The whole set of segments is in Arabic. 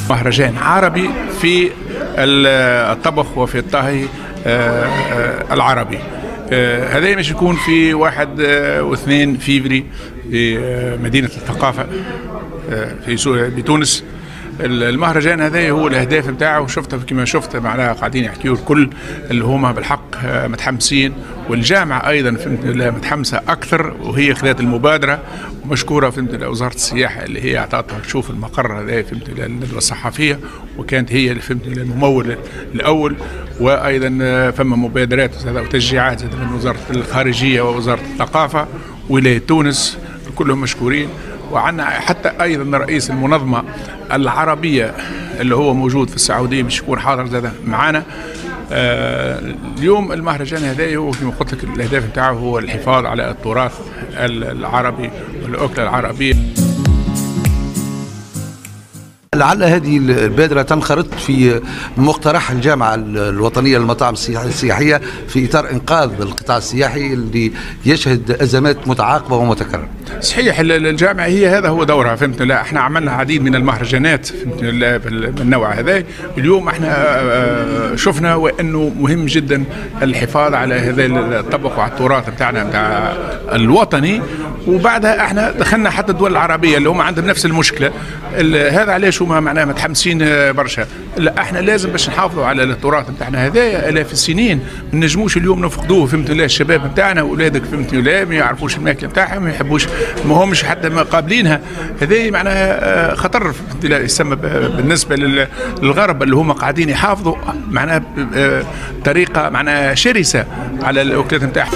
مهرجان عربي في الطبخ وفي الطهي العربي. هذا مش يكون في 1 و2 فيفري في مدينة الثقافة بتونس. المهرجان هذا هو الاهداف نتاعه، شفته كما شفت معناها قاعدين يحكيوا الكل اللي هما بالحق متحمسين، والجامعه ايضا فهمت متحمسه اكثر، وهي خذت المبادره ومشكوره فهمت وزاره السياحه اللي هي اعطتها تشوف المقر هذا فهمت الندوه الصحفيه، وكانت هي اللي فهمت الممول الاول. وايضا فما مبادرات وتشجيعات من وزاره الخارجيه ووزاره الثقافه ولايه تونس، كلهم مشكورين. وعندنا حتى ايضا رئيس المنظمه العربيه اللي هو موجود في السعوديه مش يكون حاضر زاد معنا. اليوم المهرجان هذا هو كما قلت لك الاهداف نتاعه هو الحفاظ على التراث العربي والاكله العربيه. لعل هذه البادرة تنخرط في مقترح الجامعة الوطنية للمطاعم السياحية في إطار إنقاذ القطاع السياحي اللي يشهد أزمات متعاقبة ومتكررة. صحيح، الجامعة هي هذا هو دورها فهمت. لا احنا عملنا العديد من المهرجانات فهمت بالنوع هذا. اليوم احنا شفنا وانه مهم جدا الحفاظ على هذا الطبق وعلى التراث بتاعنا بتاع الوطني. وبعدها احنا دخلنا حتى الدول العربية اللي هم عندهم نفس المشكلة. هذا علاش هما معناها متحمسين برشا. لا احنا لازم باش نحافظوا على التراث بتاعنا هذا الاف السنين، ما نجموش اليوم نفقدوه فهمت. لا الشباب بتاعنا واولادك فهمت لا ما يعرفوش الماكله بتاعهم، ما يحبوش، ما همش حتى ما قابلينها. هذه معناها خطر يسمى بالنسبه للغرب اللي هما قاعدين يحافظوا معناها بطريقه معناها شرسه على الاكلات بتاعهم.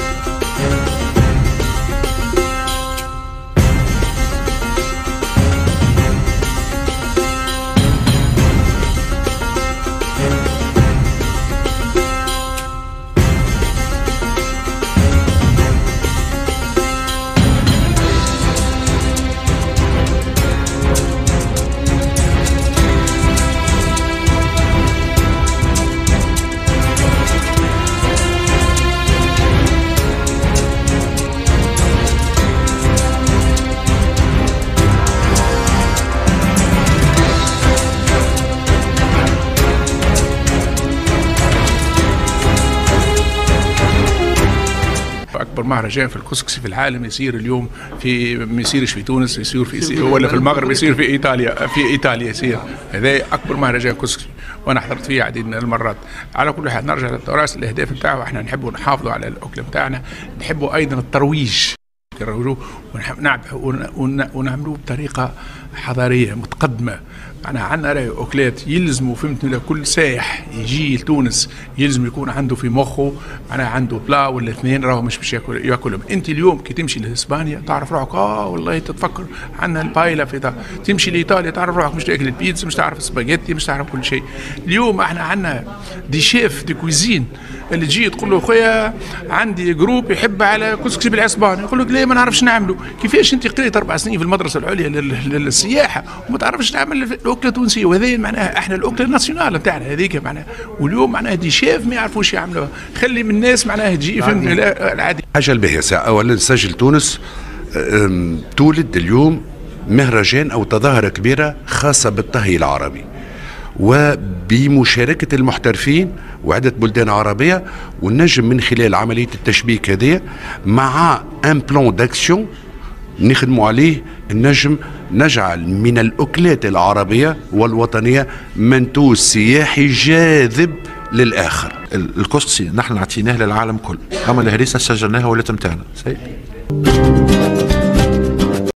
أكبر مهرجان في الكسكسي في العالم يصير اليوم ما يصيرش في تونس، يصير ولا في المغرب، يصير في إيطاليا يصير. هذا أكبر مهرجان كسكسي وأنا حضرت فيه عديد من المرات. على كل حال نرجع للتراث، الأهداف نتاعه احنا نحبوا نحافظوا على الأكل نتاعنا، نحبوا أيضا الترويج ونعملوه بطريقة حضارية متقدمة. معناها عندنا أكلات يلزموا فهمت لكل سائح يجي لتونس يلزم يكون عنده في مخه معناها عنده بلا ولا 2 راهو مش باش ياكلهم. أنت اليوم كي تمشي لإسبانيا تعرف روحك والله تتفكر عندنا البايلا في تمشي لإيطاليا تعرف روحك مش تاكل البيتزا، مش تعرف السباجيتي، مش تعرف كل شيء. اليوم احنا عندنا دي شيف دي كويزين اللي تجي تقول له خويا عندي جروب يحب على كسكسي بالعصبان، يقول لك ليه ما نعرفش نعمله. كيفاش انت قريت 4 سنين في المدرسه العليا للسياحه وما تعرفش تعمل الاكله التونسيه؟ وهذا معناها احنا الاكله الناسيونال نتاعنا هذيك معناها. واليوم معناها دي شيف ما يعرفوش يعملوها، خلي من الناس معناها تجي فهمت العادي. حاجه الباهيه اولا سجل تونس تولد اليوم مهرجان او تظاهره كبيره خاصه بالطهي العربي وبمشاركة المحترفين وعدة بلدان عربية، ونجم من خلال عملية التشبيك هذه مع ان بلان داكسيون نخدموا عليه النجم نجعل من الأكلات العربية والوطنية منتوج سياحي جاذب للآخر. الكسكسي نحن عطيناه للعالم كل، أما الهريسة سجلناها ولا تمتعنا.